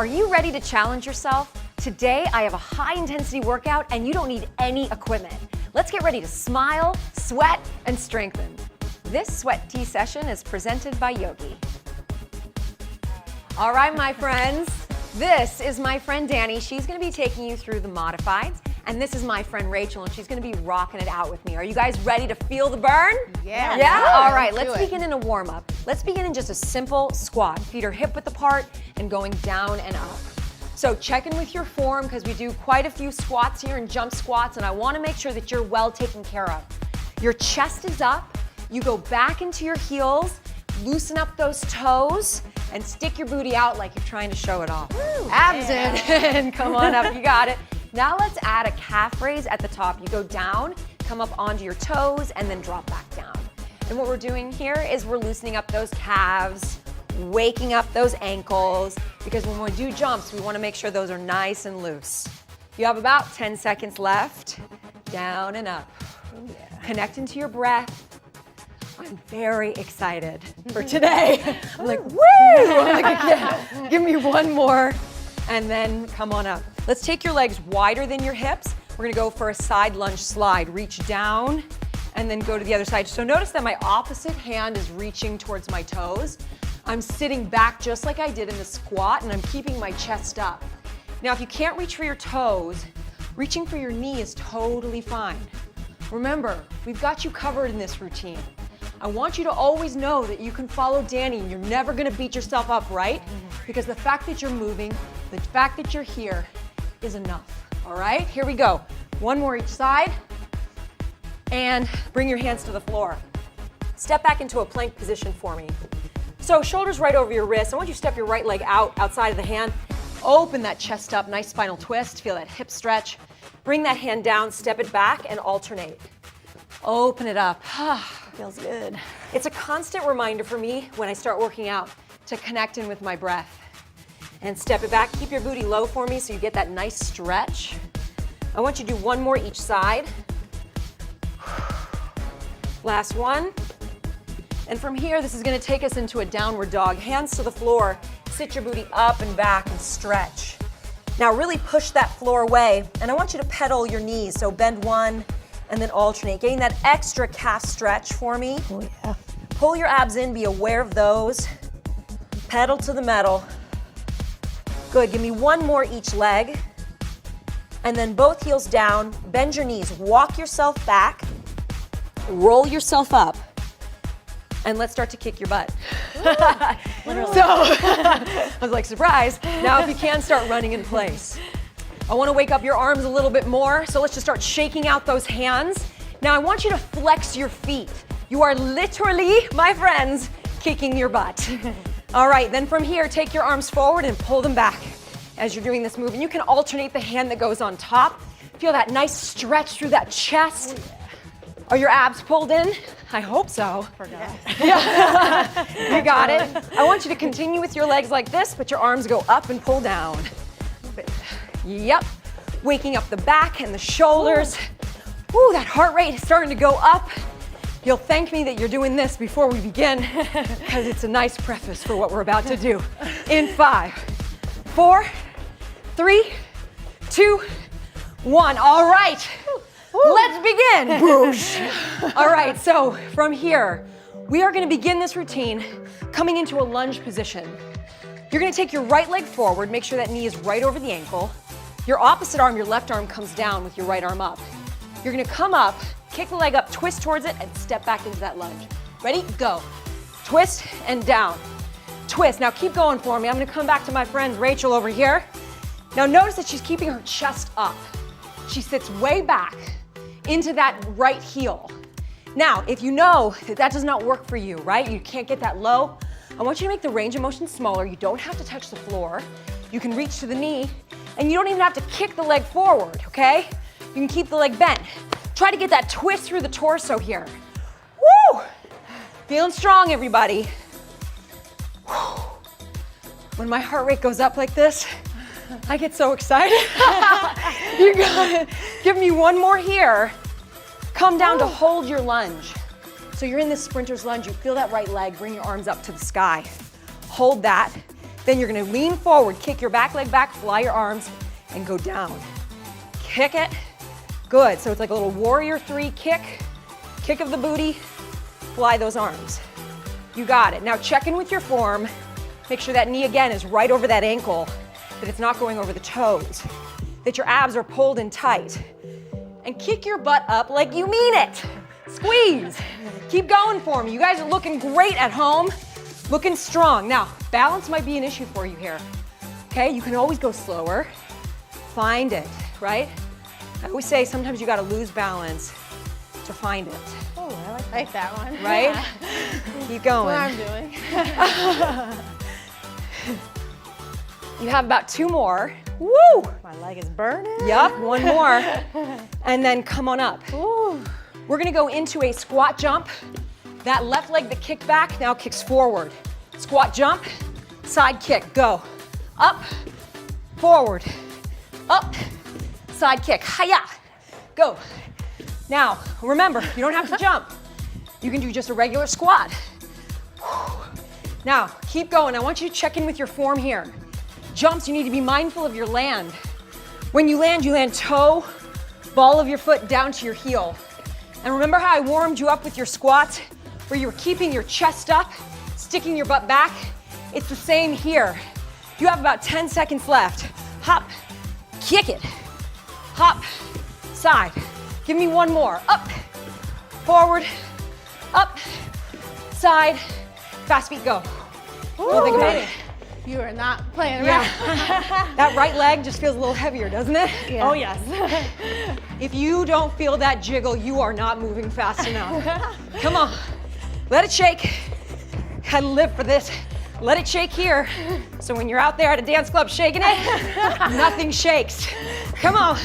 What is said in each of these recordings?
Are you ready to challenge yourself? Today, I have a high-intensity workout and you don't need any equipment. Let's get ready to smile, sweat, and strengthen. This Sweat Tea session is presented by Yogi. All right, my friends, this is my friend Danny. She's gonna be taking you through the modifieds. And this is my friend Rachel, and she's gonna be rocking it out with me. Are you guys ready to feel the burn? Yeah. Yeah? All right, let's begin in a warm-up. Let's begin in just a simple squat. Feet are hip width apart and going down and up. So check in with your form because we do quite a few squats here and jump squats, and I wanna make sure that you're well taken care of. Your chest is up, you go back into your heels, loosen up those toes, and stick your booty out like you're trying to show it off. Woo, abs in, come on up, you got it. Now let's add a calf raise at the top. You go down, come up onto your toes, and then drop back down. And what we're doing here is we're loosening up those calves, waking up those ankles, because when we do jumps, we wanna make sure those are nice and loose. You have about 10 seconds left. Down and up. Connect into your breath. I'm very excited for today. I'm like, woo! I'm like, yeah. Give me one more, and then come on up. Let's take your legs wider than your hips. We're gonna go for a side lunge slide. Reach down and then go to the other side. So notice that my opposite hand is reaching towards my toes. I'm sitting back just like I did in the squat, and I'm keeping my chest up. Now, if you can't reach for your toes, reaching for your knee is totally fine. Remember, we've got you covered in this routine. I want you to always know that you can follow Danny and you're never gonna beat yourself up, right? Because the fact that you're moving, the fact that you're here is enough, all right? Here we go. One more each side, and bring your hands to the floor. Step back into a plank position for me. So shoulders right over your wrists. I want you to step your right leg out, outside of the hand. Open that chest up, nice spinal twist, feel that hip stretch. Bring that hand down, step it back, and alternate. Open it up. Feels good. It's a constant reminder for me when I start working out to connect in with my breath. And step it back. Keep your booty low for me so you get that nice stretch. I want you to do one more each side. Last one. And from here, this is gonna take us into a downward dog. Hands to the floor. Sit your booty up and back and stretch. Now really push that floor away. And I want you to pedal your knees. So bend one and then alternate. Getting that extra calf stretch for me. Oh yeah. Pull your abs in, be aware of those. Pedal to the metal. Good, give me one more each leg. And then both heels down, bend your knees, walk yourself back, roll yourself up, and let's start to kick your butt. So, I was like, surprise. Now if you can, start running in place. I wanna wake up your arms a little bit more, so let's just start shaking out those hands. Now I want you to flex your feet. You are literally, my friends, kicking your butt. All right, then from here, take your arms forward and pull them back as you're doing this move. And you can alternate the hand that goes on top. Feel that nice stretch through that chest. Are your abs pulled in? I hope so. Forgot. Yeah. You got it. I want you to continue with your legs like this, but your arms go up and pull down. Yep. Waking up the back and the shoulders. Ooh, that heart rate is starting to go up. You'll thank me that you're doing this before we begin, because it's a nice preface for what we're about to do. In 5, 4, 3, 2, 1. All right, let's begin. Boosh. All right, so from here, we are gonna begin this routine coming into a lunge position. You're gonna take your right leg forward, make sure that knee is right over the ankle. Your opposite arm, your left arm, comes down with your right arm up. You're gonna come up, kick the leg up, twist towards it, and step back into that lunge. Ready? Go. Twist and down. Twist. Now keep going for me. I'm gonna come back to my friend Rachel over here. Now notice that she's keeping her chest up. She sits way back into that right heel. Now, if you know that that does not work for you, right? You can't get that low. I want you to make the range of motion smaller. You don't have to touch the floor. You can reach to the knee, and you don't even have to kick the leg forward, okay? You can keep the leg bent. Try to get that twist through the torso here. Woo! Feeling strong, everybody. Whew. When my heart rate goes up like this, I get so excited. You got it. Give me one more here. Come down to hold your lunge. So you're in this sprinter's lunge. You feel that right leg. Bring your arms up to the sky. Hold that. Then you're gonna lean forward, kick your back leg back, fly your arms, and go down. Kick it. Good. So it's like a little warrior 3 kick. Kick of the booty, fly those arms. You got it. Now check in with your form. Make sure that knee again is right over that ankle, that it's not going over the toes, that your abs are pulled in tight. And kick your butt up like you mean it. Squeeze. Keep going for me. You guys are looking great at home, looking strong. Now, balance might be an issue for you here. Okay, you can always go slower. Find it, right? I always say sometimes you gotta lose balance to find it. Oh, I like that one. Right? Keep going. What I'm doing. You have about 2 more. Woo! My leg is burning. Yup, 1 more. And then come on up. Ooh. We're gonna go into a squat jump. That left leg that kicked back now kicks forward. Squat jump, side kick, go. Up, forward, up, side kick, hiya, go. Now, remember, you don't have to jump. You can do just a regular squat. Now, keep going. I want you to check in with your form here. Jumps, you need to be mindful of your land. When you land toe, ball of your foot down to your heel. And remember how I warmed you up with your squats, where you were keeping your chest up, sticking your butt back? It's the same here. You have about 10 seconds left. Hop, kick it. Hop, side. Give me 1 more. Up, forward, up, side. Fast feet, go. Don't think about it. You are not playing around. Yeah. That right leg just feels a little heavier, doesn't it? Yeah. Oh, yes. If you don't feel that jiggle, you are not moving fast enough. Come on. Let it shake. I live for this. Let it shake here. So when you're out there at a dance club shaking it, nothing shakes. Come on.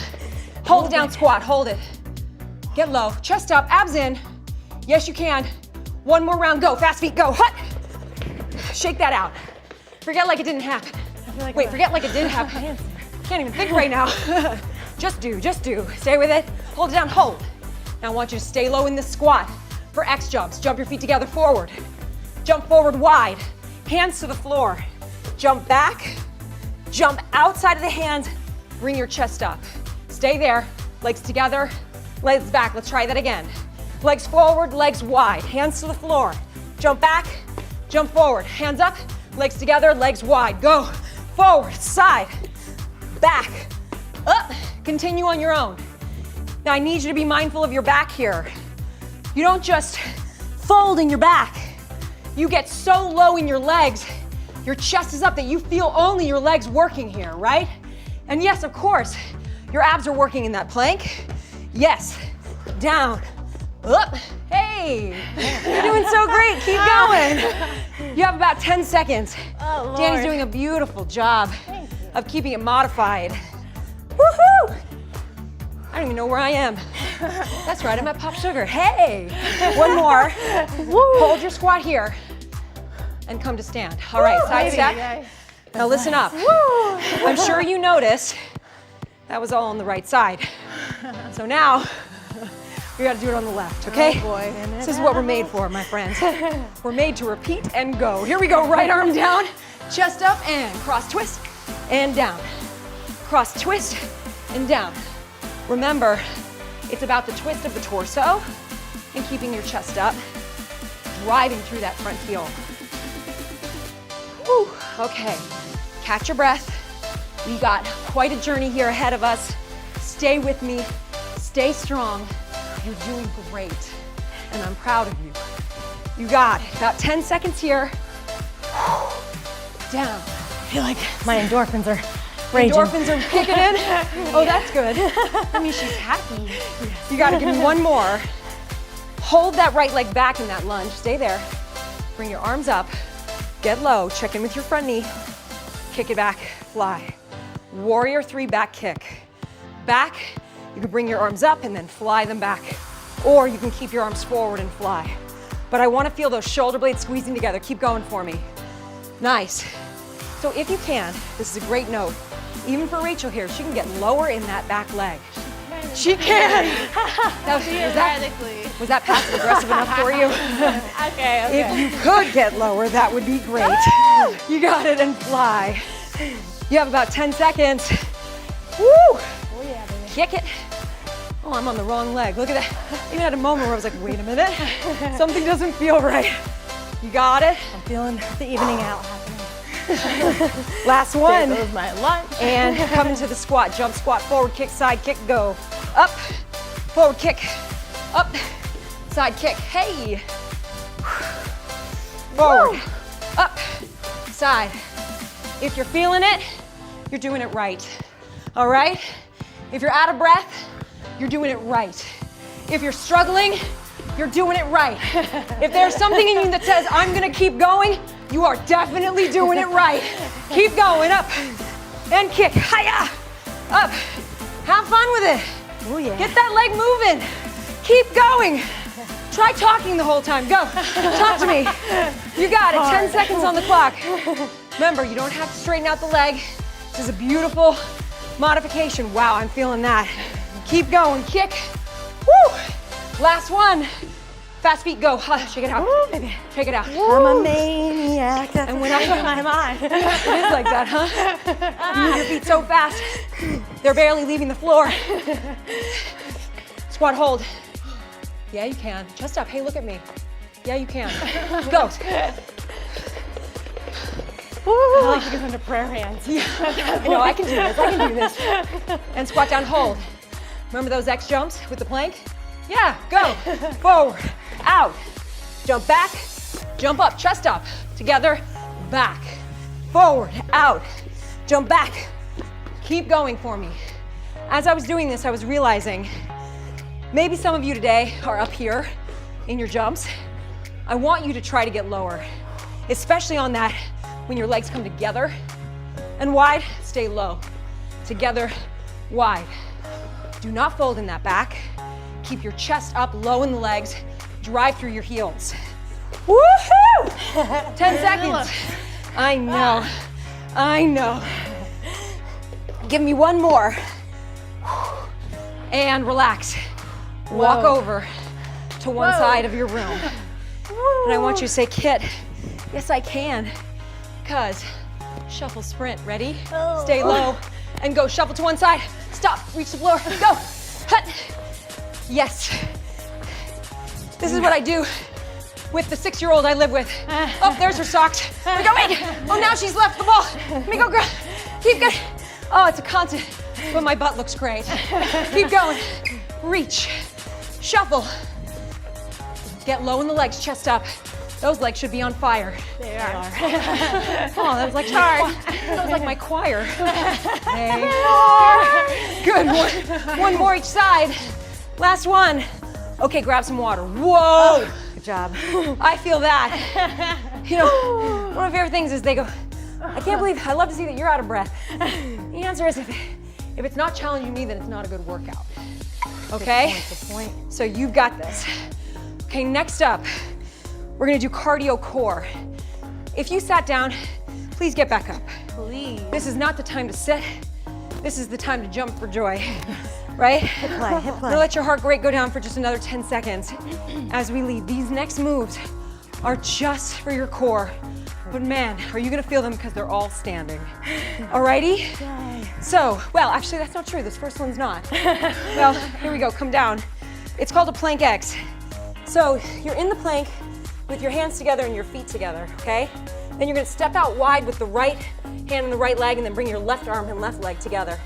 Hold it down, squat, hold it. Get low, chest up, abs in. Yes, you can. 1 more round, go. Fast feet, go. Hut. Shake that out. Forget like it didn't happen. Wait, forget like it did happen. Can't even think right now. Just do. Stay with it. Hold it down, hold. Now I want you to stay low in this squat for X jumps. Jump your feet together forward. Jump forward wide. Hands to the floor. Jump back. Jump outside of the hands. Bring your chest up. Stay there. Legs together. Legs back. Let's try that again. Legs forward, legs wide. Hands to the floor. Jump back. Jump forward. Hands up. Legs together, legs wide. Go forward, side, back, up. Continue on your own. Now I need you to be mindful of your back here. You don't just fold in your back. You get so low in your legs, your chest is up that you feel only your legs working here, right? And yes, of course, your abs are working in that plank. Yes, down, up. Hey, you're doing so great. Keep going. You have about 10 seconds. Oh, Lord. Danny's doing a beautiful job of keeping it modified. Woohoo! I don't even know where I am. That's right, I'm at Pop Sugar. Hey, 1 more. Hold your squat here and come to stand. All right, side step. Now listen up. I'm sure you noticed that was all on the right side. So now, we gotta do it on the left, okay? Oh boy. This is what we're made for, my friends. We're made to repeat and go. Here we go, right arm down, chest up, and cross twist, and down. Cross twist, and down. Remember, it's about the twist of the torso and keeping your chest up, driving through that front heel. Whew. Okay, catch your breath. We got quite a journey here ahead of us. Stay with me, stay strong. You're doing great, and I'm proud of you. You got it. About 10 seconds here. Down. I feel like my endorphins are raging. Endorphins are kicking in. Oh, that's good. That means she's happy. You gotta give me 1 more. Hold that right leg back in that lunge. Stay there. Bring your arms up. Get low. Check in with your front knee. Kick it back. Fly. Warrior 3 back kick. Back. You can bring your arms up and then fly them back. Or you can keep your arms forward and fly. But I want to feel those shoulder blades squeezing together. Keep going for me. Nice. So if you can, this is a great note. Even for Rachel here, she can get lower in that back leg. She can. Theoretically. Was that passive aggressive enough for you? Okay. If you could get lower, that would be great. You got it, and fly. You have about 10 seconds. Woo! Oh yeah, baby. Kick it. Oh, I'm on the wrong leg. Look at that. I even had a moment where I was like, wait a minute. Something doesn't feel right. You got it? I'm feeling the evening out happening. Last one. There goes my lunch. And come into the squat. Jump, squat, forward, kick, side, kick, go. Up, forward, kick. Up, side, kick. Hey. Forward, up, side. If you're feeling it, you're doing it right. All right? If you're out of breath, you're doing it right. If you're struggling, you're doing it right. If there's something in you that says, I'm gonna keep going, you are definitely doing it right. Keep going, up, and kick, hiya, up. Have fun with it. Oh yeah. Get that leg moving. Keep going. Try talking the whole time, go. Talk to me. You got it, 10 seconds on the clock. Remember, you don't have to straighten out the leg. This is a beautiful modification. Wow, I'm feeling that. Keep going, kick. Woo! Last one. Fast feet, go. Shake it out. Shake it out. I'm a maniac. That's And when I in my mind. It is like that, huh? You move your feet so fast, they're barely leaving the floor. Squat hold. Yeah, you can. Chest up. Hey, look at me. Yeah, you can. Go. I like to give them to prayer hands. I know, I can do this. I can do this. And squat down, hold. Remember those X jumps with the plank? Yeah, go. Forward, out. Jump back, jump up, chest up. Together, back. Forward, out. Jump back. Keep going for me. As I was doing this, I was realizing maybe some of you today are up here in your jumps. I want you to try to get lower, especially on that when your legs come together and wide, stay low. Together, wide. Do not fold in that back. Keep your chest up, low in the legs. Drive through your heels. Woohoo! 10 seconds. I know. I know. Give me one more. And relax. Walk over to one side of your room. And I want you to say, Kit, yes I can. Because shuffle, sprint, ready? Stay low and go. Shuffle to one side. Stop, reach the floor, go. Hut. Yes. This is what I do with the 6-year-old I live with. Oh, there's her socks. Let me go, wait. Oh, now she's left the ball. Let me go, grab. Keep going. Oh, it's a constant, but my butt looks great. Keep going. Reach. Shuffle. Get low in the legs, chest up. Those legs should be on fire. They are. Oh, that was like that was like my choir. Hey. Good. One more each side. Last one. Okay, grab some water. Whoa. Good job. I feel that. You know, one of my favorite things is they go, I can't believe, I love to see that you're out of breath. The answer is if it's not challenging me, then it's not a good workout. Okay? Good point. So you've got this. Okay, next up, we're gonna do cardio core. If you sat down, please get back up. Please. This is not the time to sit. This is the time to jump for joy, right? Hip play, hip I'm play. gonna let your heart rate go down for just another 10 seconds as we lead. These next moves are just for your core. But man, are you gonna feel them because they're all standing. Alrighty? Yay. So, well, actually that's not true. This first one's not. Well, here we go, come down. It's called a plank X. So you're in the plank with your hands together and your feet together, okay? Then you're gonna step out wide with the right hand and the right leg and then bring your left arm and left leg together.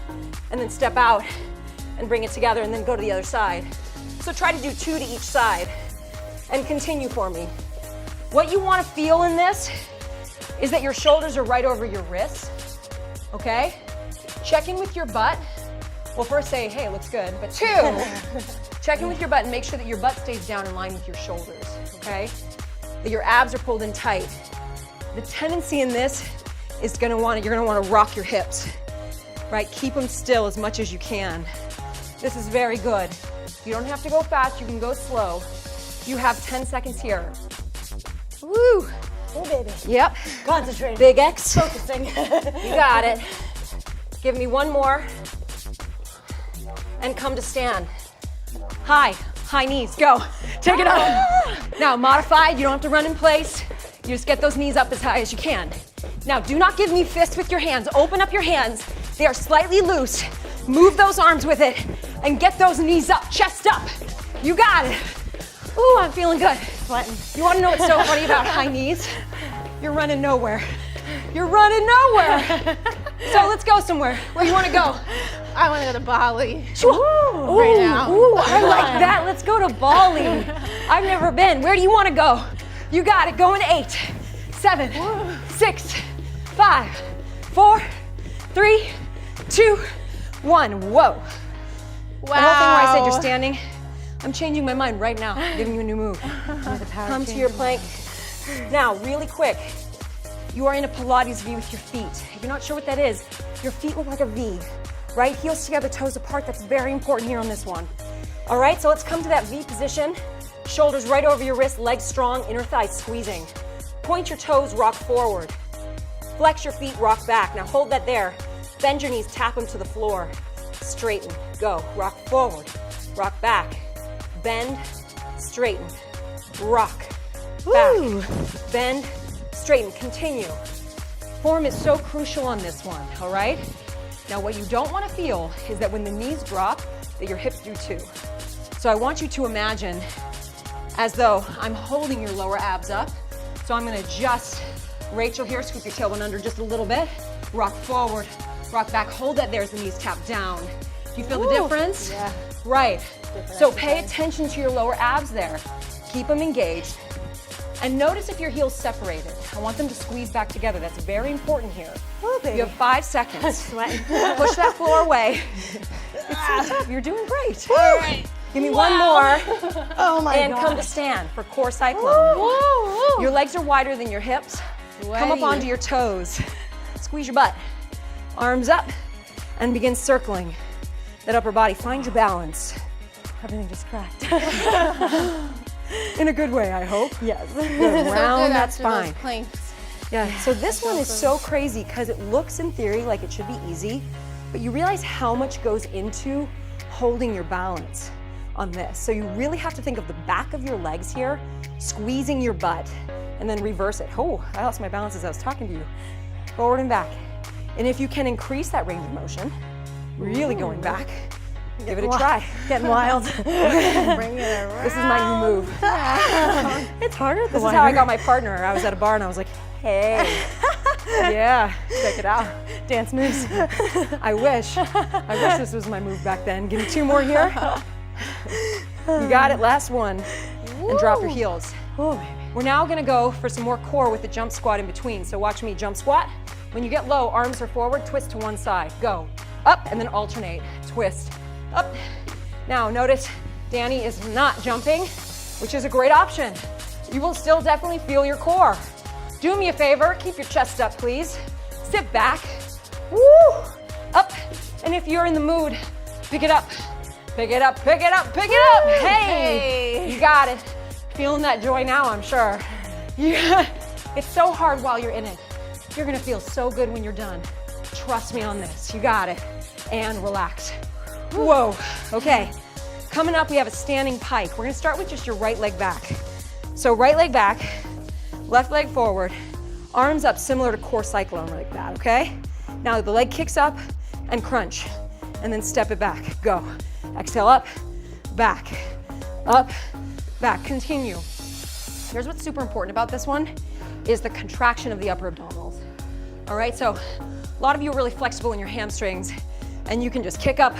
And then step out and bring it together and then go to the other side. So try to do 2 to each side and continue for me. What you wanna feel in this is that your shoulders are right over your wrists, okay? Check in with your butt. Well, first say, hey, it looks good, but 2, check in with your butt and make sure that your butt stays down in line with your shoulders, okay? That your abs are pulled in tight. The tendency in this is you're gonna wanna rock your hips, right? Keep them still as much as you can. This is very good. You don't have to go fast, you can go slow. You have 10 seconds here. Woo! Oh, baby. Yep. Concentrating. Big X. Focusing. You got it. Give me one more. and come to stand. High knees, go. Take it up. Now, modified, you don't have to run in place. You just get those knees up as high as you can. Now, do not give me fists with your hands. Open up your hands. They are slightly loose. Move those arms with it and get those knees up, chest up. You got it. Ooh, I'm feeling good. Sweating. You want to know what's so funny about high knees? You're running nowhere. You're running nowhere. So let's go somewhere. Where you want to go? I want to go to Bali. Ooh, Right now. Ooh, I like that. Let's go to Bali. I've never been. Where do you want to go? You got it. Go in 8, 7, 6, 5, 4, 3, 2, 1. Whoa. Wow. The whole thing where I said you're standing, I'm changing my mind right now. I'm giving you a new move. Come to your plank. Now, really quick. You are in a Pilates V with your feet. If you're not sure what that is, your feet look like a V, right? Heels together, toes apart. That's very important here on this one. All right, so let's come to that V position. Shoulders right over your wrist, legs strong, inner thighs squeezing. Point your toes, rock forward. Flex your feet, rock back. Now hold that there. Bend your knees, tap them to the floor. Straighten, go. Rock forward, rock back. Bend, straighten, rock, back. Bend, straighten, continue. Form is so crucial on this one, all right? Now what you don't want to feel is that when the knees drop, that your hips do too. So I want you to imagine as though I'm holding your lower abs up. So I'm gonna just, Rachel here, scoop your tailbone under just a little bit. Rock forward, rock back, hold that there as the knees tap down. Do you feel the difference? Yeah. Right. So pay attention to your lower abs there. Keep them engaged. And notice if your heels separated. I want them to squeeze back together. That's very important here. Oh, baby. You have 5 seconds. Sweating. Push that floor away. It's so tough. You're doing great. All right. Give me one more. Oh my And God. come to stand for core cyclone. Whoa. Your legs are wider than your hips. Come up Sweaty. onto your toes. Squeeze your butt. Arms up and begin circling that upper body. Find your balance. Everything just cracked. In a good way, I hope. Yes. So Round good that after those spine. planks. Yeah, so this one is so crazy because it looks in theory like it should be easy, but you realize how much goes into holding your balance on this. So you really have to think of the back of your legs here, squeezing your butt, and then reverse it. Oh, I lost my balance as I was talking to you. Forward and back. And if you can increase that range of motion, really going back, give it a try. Getting wild. Bring it around. This is my new move. It's harder. This is how I got my partner. I was at a bar and I was like, hey, yeah, check it out. Dance moves. I wish this was my move back then. Give me 2 more here. You got it, last one. And drop your heels. Oh, baby. We're now gonna go for some more core with the jump squat in between. So watch me jump squat. When you get low, arms are forward, twist to one side. Go, up, and then alternate, twist, up. Now notice Danny is not jumping, which is a great option. You will still definitely feel your core. Do me a favor, keep your chest up, please. Sit back, woo, up. And if you're in the mood, pick it up, pick it up, pick it up, pick it up. Hey, you got it. Feeling that joy now, I'm sure. Yeah. It's so hard while you're in it. You're gonna feel so good when you're done. Trust me on this, you got it. And relax. Whoa, okay. Coming up, we have a standing pike. We're gonna start with just your right leg back. So right leg back, left leg forward, arms up similar to core cyclone like that, okay? Now the leg kicks up and crunch, and then step it back, go. Exhale up, back, continue. Here's what's super important about this one, is the contraction of the upper abdominals. All right, so a lot of you are really flexible in your hamstrings, and you can just kick up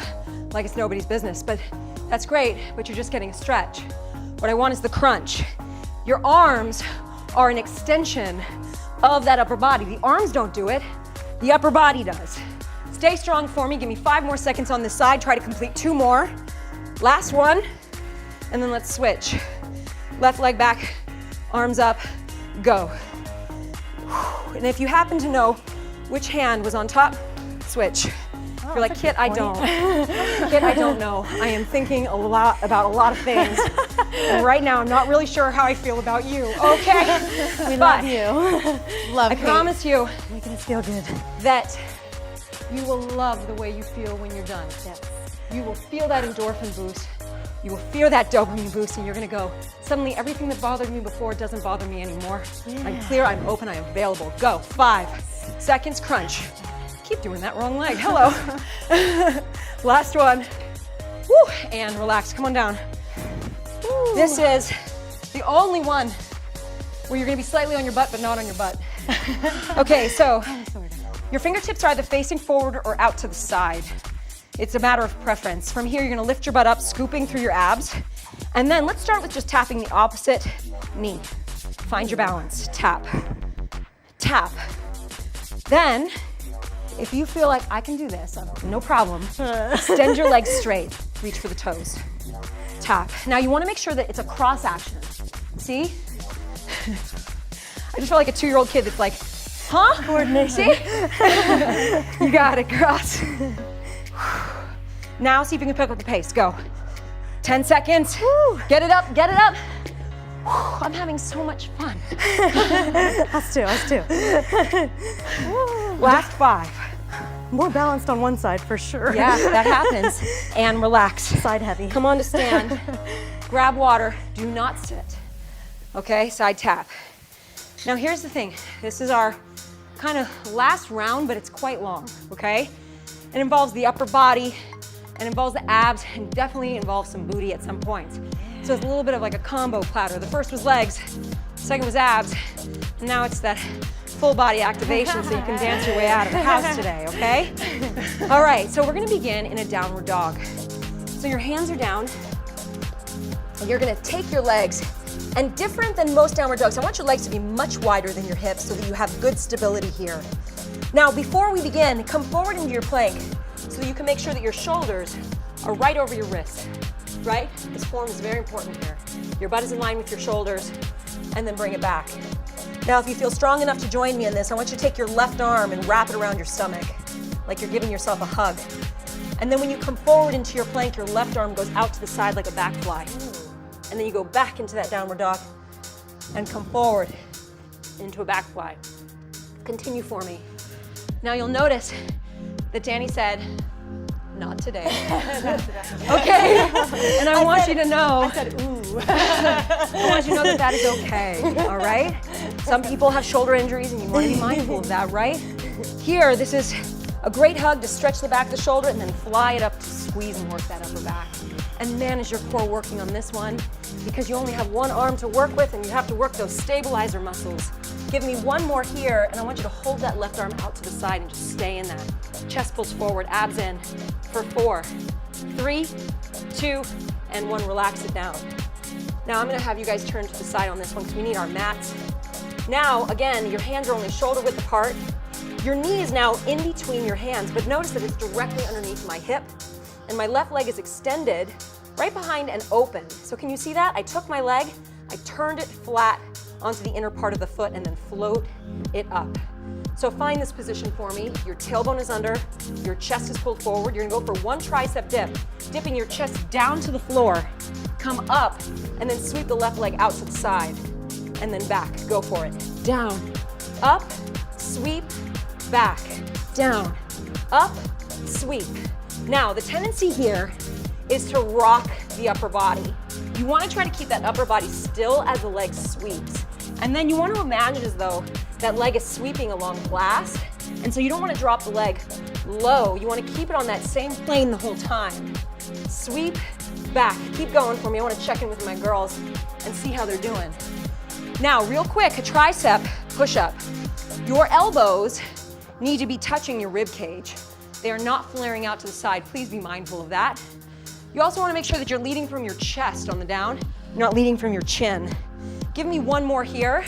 like it's nobody's business, but that's great, but you're just getting a stretch. What I want is the crunch. Your arms are an extension of that upper body. The arms don't do it, the upper body does. Stay strong for me, give me 5 more seconds on this side, try to complete 2 more. Last one, and then let's switch. Left leg back, arms up, go. And if you happen to know which hand was on top, switch. If you're like, Kit, I don't. Kit, I don't know. I am thinking a lot about a lot of things. And right now, I'm not really sure how I feel about you, okay? We love you. Love I promise you Making us feel good. that you will love the way you feel when you're done. Yes. you will feel that endorphin boost. You will feel that dopamine boost, and you're gonna go, suddenly everything that bothered me before doesn't bother me anymore. I'm clear, I'm open, I am available. Go, 5 seconds, crunch. Keep doing that wrong leg, hello. Last one. Woo, and relax, come on down. This is the only one where you're gonna be slightly on your butt, but not on your butt. Okay, so your fingertips are either facing forward or out to the side. It's a matter of preference. From here, you're gonna lift your butt up, scooping through your abs. And then let's start with just tapping the opposite knee. Find your balance, tap, tap. Then, if you feel like I can do this, no problem, extend your legs straight, reach for the toes, tap. Now you wanna make sure that it's a cross action. See? I just feel like a 2-year-old kid that's like, huh? Coordination. See? You got it, cross. Now see if you can pick up the pace, go. 10 seconds, get it up, get it up. I'm having so much fun. Us too. Last 5. More balanced on one side for sure. Yeah, that happens. And relax. Side heavy. Come on to stand. Grab water, do not sit. Okay, side tap. Now here's the thing. This is our kind of last round, but it's quite long, okay? It involves the upper body, and involves the abs, and definitely involves some booty at some point. So it's a little bit of like a combo platter. The first was legs, second was abs, and now it's that full body activation so you can dance your way out of the house today, okay? All right, so we're gonna begin in a downward dog. So your hands are down, and you're gonna take your legs, and different than most downward dogs, I want your legs to be much wider than your hips so that you have good stability here. Now, before we begin, come forward into your plank so you can make sure that your shoulders are right over your wrists, right? This form is very important here. Your butt is in line with your shoulders, and then bring it back. Now, if you feel strong enough to join me in this, I want you to take your left arm and wrap it around your stomach, like you're giving yourself a hug. And then when you come forward into your plank, your left arm goes out to the side like a back fly. And then you go back into that downward dog and come forward into a back fly. Continue for me. Now you'll notice that Danny said, not today. Okay? And I want you to know. I said, ooh. I want you to know that that is okay, all right? Some people have shoulder injuries and you want to be mindful of that, right? Here, this is a great hug to stretch the back of the shoulder and then fly it up to squeeze and work that upper back. And manage your core working on this one because you only have one arm to work with and you have to work those stabilizer muscles. Give me one more here, and I want you to hold that left arm out to the side and just stay in that. Chest pulls forward, abs in for 4, 3, 2, and 1. Relax it down. Now I'm gonna have you guys turn to the side on this one because we need our mats. Now, again, your hands are only shoulder width apart. Your knee is now in between your hands, but notice that it's directly underneath my hip, and my left leg is extended right behind and open. So can you see that? I took my leg, I turned it flat onto the inner part of the foot and then float it up. So find this position for me. Your tailbone is under, your chest is pulled forward. You're gonna go for one tricep dip, dipping your chest down to the floor, come up, and then sweep the left leg out to the side, and then back. Go for it. Down, up, sweep, back, down, up, sweep. Now, the tendency here is to rock the upper body. You want to try to keep that upper body still as the leg sweeps. And then you want to imagine as though that leg is sweeping along glass. And so you don't want to drop the leg low. You want to keep it on that same plane the whole time. Sweep, back. Keep going for me. I want to check in with my girls and see how they're doing. Now, real quick, a tricep push-up. Your elbows need to be touching your rib cage. They are not flaring out to the side. Please be mindful of that. You also want to make sure that you're leading from your chest on the down, not leading from your chin. Give me one more here.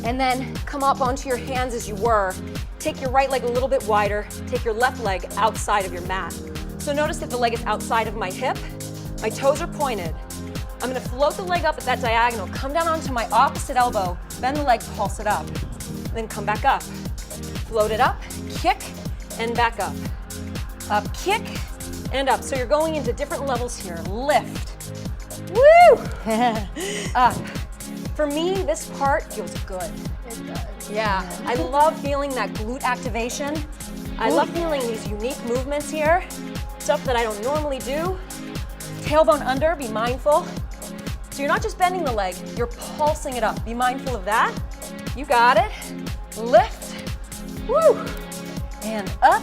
And then come up onto your hands as you were. Take your right leg a little bit wider. Take your left leg outside of your mat. So notice that the leg is outside of my hip. My toes are pointed. I'm going to float the leg up at that diagonal. Come down onto my opposite elbow. Bend the leg, pulse it up. Then come back up. Float it up, kick, and back up. Up, kick, and up. So you're going into different levels here. Lift. Woo! Up. For me, this part feels good. It does. Yeah, I love feeling that glute activation. I love feeling these unique movements here. stuff that I don't normally do. Tailbone under, be mindful. So you're not just bending the leg, you're pulsing it up. Be mindful of that. You got it. Lift. Woo. And up.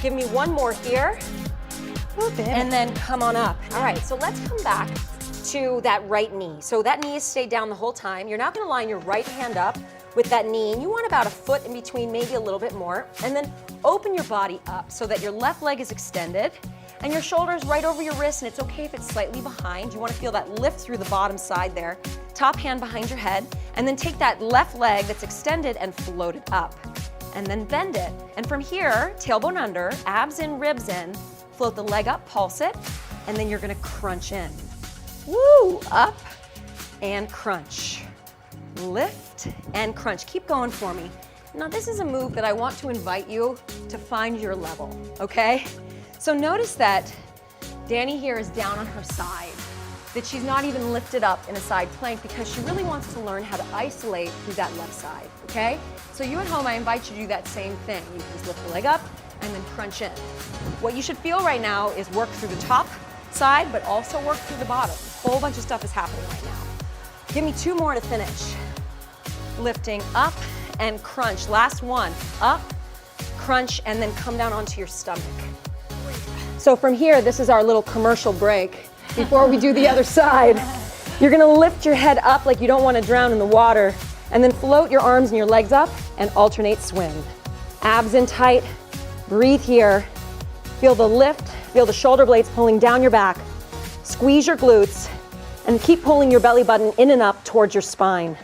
Give me one more here. And then come on up. All right, so let's come back to that right knee. So that knee has stayed down the whole time. You're now gonna line your right hand up with that knee, and you want about a foot in between, maybe a little bit more, and then open your body up so that your left leg is extended and your shoulders right over your wrist, and it's okay if it's slightly behind. You wanna feel that lift through the bottom side there. Top hand behind your head, and then take that left leg that's extended and float it up. And then bend it. And from here, tailbone under, abs in, ribs in, float the leg up, pulse it, and then you're gonna crunch in. Woo, up and crunch. Lift and crunch. Keep going for me. Now this is a move that I want to invite you to find your level, okay? So notice that Dani here is down on her side, that she's not even lifted up in a side plank because she really wants to learn how to isolate through that left side, okay? So you at home, I invite you to do that same thing. You can just lift the leg up and then crunch in. What you should feel right now is work through the top side, but also work through the bottom. A whole bunch of stuff is happening right now. Give me two more to finish. Lifting up and crunch. Last one. Up, crunch, and then come down onto your stomach. So from here, this is our little commercial break. Before we do the other side, you're gonna lift your head up like you don't wanna drown in the water, and then float your arms and your legs up and alternate swing. Abs in tight, breathe here. Feel the lift, feel the shoulder blades pulling down your back. Squeeze your glutes, and keep pulling your belly button in and up towards your spine.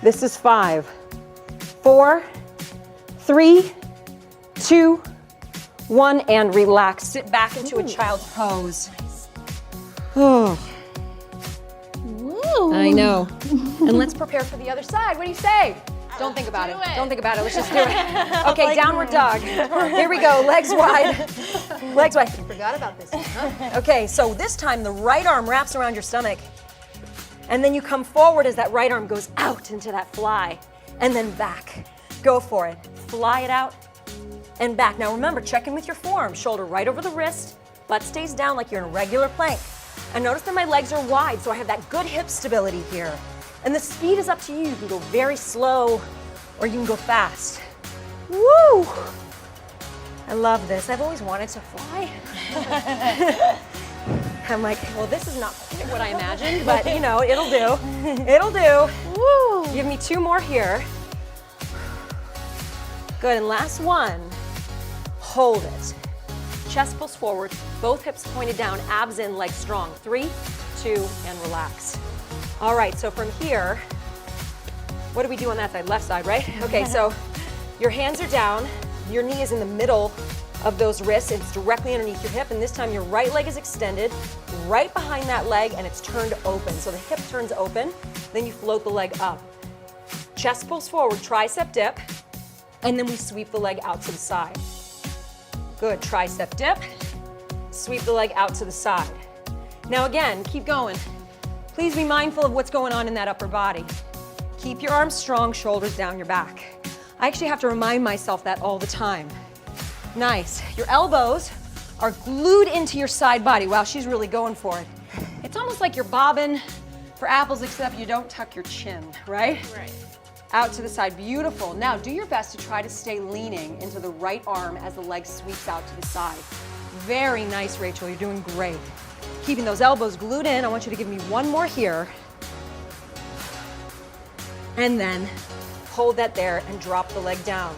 This is 5, 4, 3, 2, 1, and relax. Sit back into a child's pose. Oh, Woo. I know. And let's prepare for the other side. What do you say? Don't think about it. Don't think about it. Let's just do it. Okay, downward dog. Here we go. Legs wide. Legs wide. Forgot about this one, huh? Okay, so this time the right arm wraps around your stomach, and then you come forward as that right arm goes out into that fly, and then back. Go for it. Fly it out and back. Now remember, check in with your form. Shoulder right over the wrist, butt stays down like you're in a regular plank. And notice that my legs are wide, so I have that good hip stability here. And the speed is up to you. You can go very slow, or you can go fast. Woo! I love this. I've always wanted to fly. I'm like, well, this is not quite what I imagined, but you know, it'll do. It'll do. Woo! Give me two more here. Good, and last one. Hold it. Chest pulls forward, both hips pointed down, abs in, legs strong. 3, 2, and relax. All right, so from here, what do we do on that side? Left side, right? Okay, so your hands are down, your knee is in the middle of those wrists, it's directly underneath your hip, and this time your right leg is extended, right behind that leg, and it's turned open. So the hip turns open, then you float the leg up. Chest pulls forward, tricep dip, and then we sweep the leg out to the side. Good, tricep dip, sweep the leg out to the side. Now again, keep going. Please be mindful of what's going on in that upper body. Keep your arms strong, shoulders down your back. I actually have to remind myself that all the time. Nice. Your elbows are glued into your side body. Wow, she's really going for it. It's almost like you're bobbing for apples, except you don't tuck your chin, right? Right. Out to the side, beautiful. Now do your best to try to stay leaning into the right arm as the leg sweeps out to the side. Very nice, Rachel, you're doing great. Keeping those elbows glued in, I want you to give me one more here. And then hold that there and drop the leg down.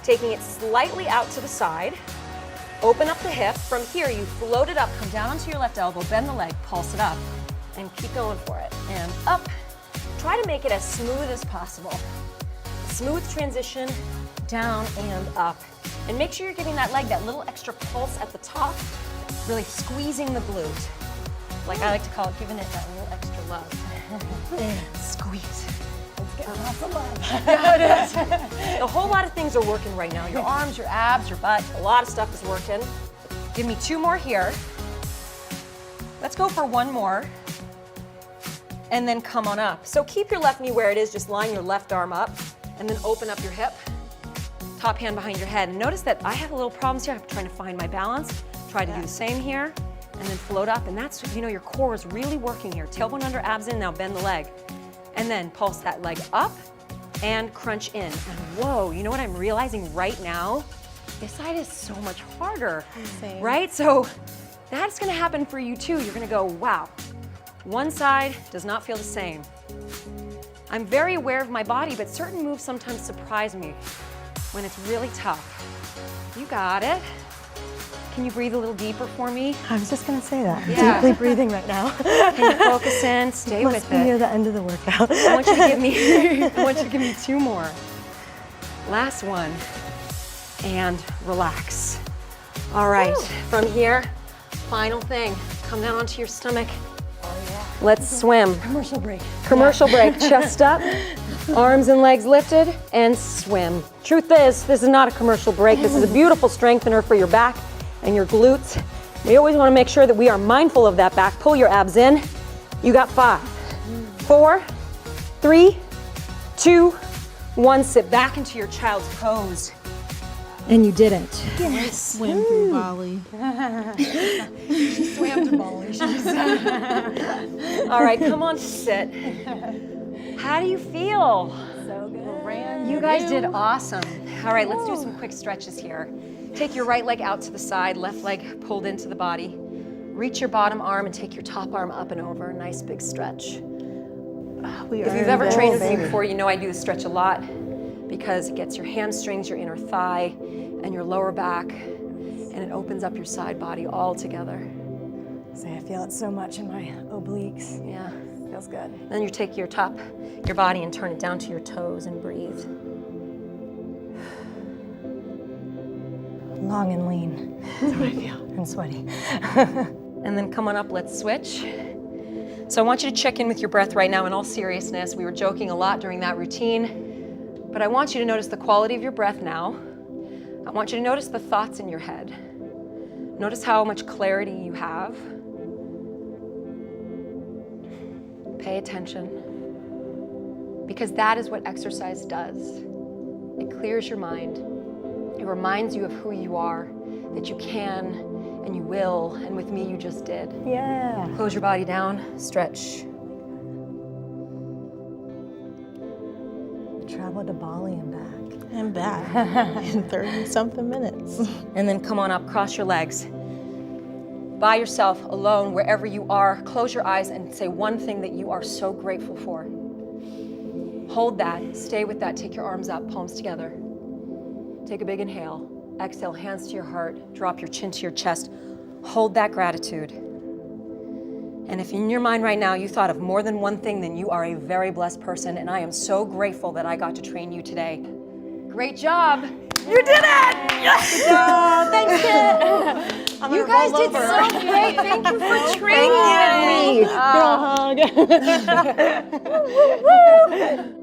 Taking it slightly out to the side, open up the hip. From here, you float it up, come down onto your left elbow, bend the leg, pulse it up, and keep going for it. And up. Try to make it as smooth as possible. Smooth transition, down and up. And make sure you're giving that leg that little extra pulse at the top, really squeezing the glute. Like I like to call it, giving it that little extra love. Squeeze. It's getting lots of love. Yeah, it is. A whole lot of things are working right now. Your arms, your abs, your butt, a lot of stuff is working. Give me two more here. Let's go for one more. And then come on up. So keep your left knee where it is, just line your left arm up, and then open up your hip. Top hand behind your head. And notice that I have a little problems here. I'm trying to find my balance, Try to do the same here, and then float up, and that's, your core is really working here. Tailbone under, abs in, now bend the leg. And then pulse that leg up and crunch in. And whoa, you know what I'm realizing right now? This side is so much harder, Same. right? So that's gonna happen for you too. You're gonna go, wow, one side does not feel the same. I'm very aware of my body, but certain moves sometimes surprise me when it's really tough. You got it. Can you breathe a little deeper for me? I was just gonna say that. Yeah. Deeply breathing right now. Can you focus in? Stay Must with be near it. the end of the workout. I want you to give me, I want you to give me 2 more. Last one. And relax. All right, from here, final thing. Come down onto your stomach. Let's swim. Commercial break. Commercial break, chest up, arms and legs lifted, and swim. Truth is, this is not a commercial break. This is a beautiful strengthener for your back and your glutes. We always want to make sure that we are mindful of that back. Pull your abs in. You got 5, 4, 3, 2, 1. Sit back into your child's pose. And you didn't. Swim through Bali. Swam to Bali. All right, come on, sit. How do you feel? So good. You guys did awesome. All right, let's do some quick stretches here. Take your right leg out to the side, left leg pulled into the body. Reach your bottom arm and take your top arm up and over. Nice big stretch. If you've ever trained with me before, you know I do this stretch a lot because it gets your hamstrings, your inner thigh, and your lower back, and it opens up your side body all together. Say, I feel it so much in my obliques. Yeah. Feels good. Then you take your body and turn it down to your toes and breathe. Long and lean. That's how I feel. And sweaty. And then come on up, let's switch. So I want you to check in with your breath right now in all seriousness. We were joking a lot during that routine, but I want you to notice the quality of your breath now. I want you to notice the thoughts in your head. Notice how much clarity you have. Pay attention, because that is what exercise does. It clears your mind. It reminds you of who you are, that you can and you will, and with me you just did. Yeah. Close your body down, stretch. Traveled to Bali and back. And back in 30-something minutes. And then come on up, cross your legs. By yourself, alone, wherever you are, close your eyes and say one thing that you are so grateful for. Hold that, stay with that, take your arms up, palms together. Take a big inhale. Exhale, hands to your heart, drop your chin to your chest. Hold that gratitude. And if in your mind right now you thought of more than one thing, then you are a very blessed person, and I am so grateful that I got to train you today. Great job. You did it! Yes! Thanks, kid. You guys did so great. Thank you for training with me. Girl hug.